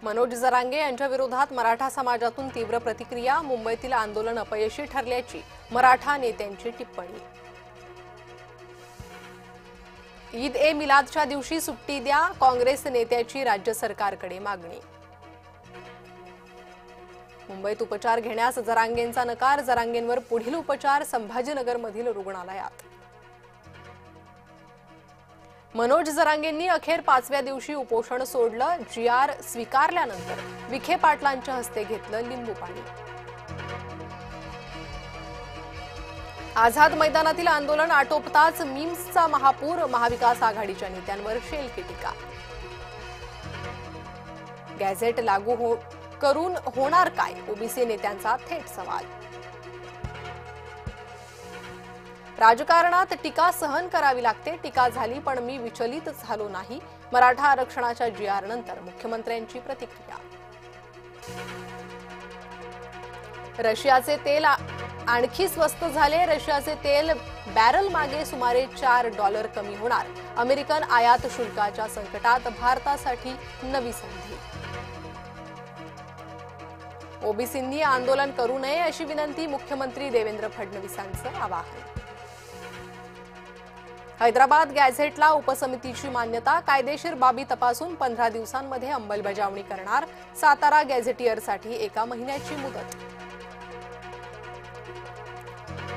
मनोज जरांगे यांच्या विरोधात मराठा समाजातून तीव्र प्रतिक्रिया। मुंबईतील आंदोलन अपयशी ठरल्याची मराठा नेत्यांची टिप्पणी। ईद ए मिलादच्या दिवशी सुट्टी द्या, काँग्रेस नेत्याची राज्य सरकारकडे मागणी। मुंबईत उपचार घेण्यास जरांगेंचा नकार। जरांगेंवर पुढील उपचार संभाजीनगरमधील रुग्णालयात। मनोज जरांगेंनी अखेर 5व्या दिवशी उपोषण सोडलं। GR स्वीकारल्यानंतर विखे पाटलांच्या हस्ते घेतलं लिंबू पाणी। आझाद मैदानातील आंदोलन आटोपताच मीम्सचा महापूर। महाविकास आघाडीच्या नेत्यांवर शेलकी टीका। गॅझेट लागू करून होणार काय? ओबीसी नेत्यांचा थेट सवाल। राजकारणात टीका सहन करावी लागते। टीका झाली पण मी विचलित झालो नाही। मराठा आरक्षणाच्या GR नंतर मुख्यमंत्र्यांची प्रतिक्रिया। रशियाचे तेल आणखी स्वस्त झाले। रशियाचे तेल बॅरल मागे सुमारे $4 कमी होणार। अमेरिकन आयात शुल्काच्या संकटात भारतासाठी नवी संधी। ओबीसींनी आंदोलन करू नये अशी विनंती। मुख्यमंत्री देवेंद्र फडणवीसांचं आवाहन। हैदराबाद गॅझेटला उपसमितीची मान्यता। कायदेशीर बाबी तपासून 15 दिवसांमध्ये अंमलबजावणी करणार। सातारा गॅझेटियरसाठी 1 महिन्याची मुदत।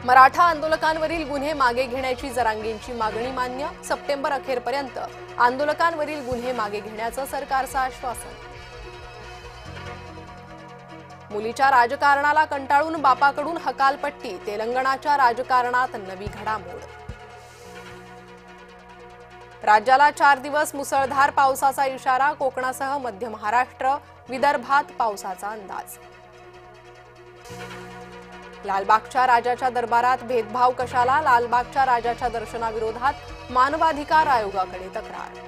मराठा आंदोलकांवरील गुन्हे मागे घेण्याची जरांगेंची मागणी मान्य। सप्टेंबर अखेरपर्यंत आंदोलकांवरील गुन्हे मागे घेण्याचं सरकारचं आश्वासन। मुलीच्या राजकारणाला कंटाळून बापाकडून हकालपट्टी। तेलंगणाच्या राजकारणात नवी घडामोड। राज्याला 4 दिवस मुसळधार पावसाचा इशारा। कोकणासह मध्य महाराष्ट्र, विदर्भात पावसाचा अंदाज। लालबागच्या राजाच्या दरबारात भेदभाव कशाला? लालबागच्या राजाच्या दर्शनाविरोधात मानवाधिकार आयोगाकडे तक्रार।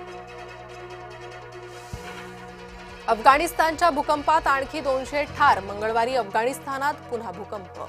अफगाणिस्तानच्या भूकंपात आणखी 200 ठार। मंगळवारी अफगाणिस्तानात पुन्हा भूकंप।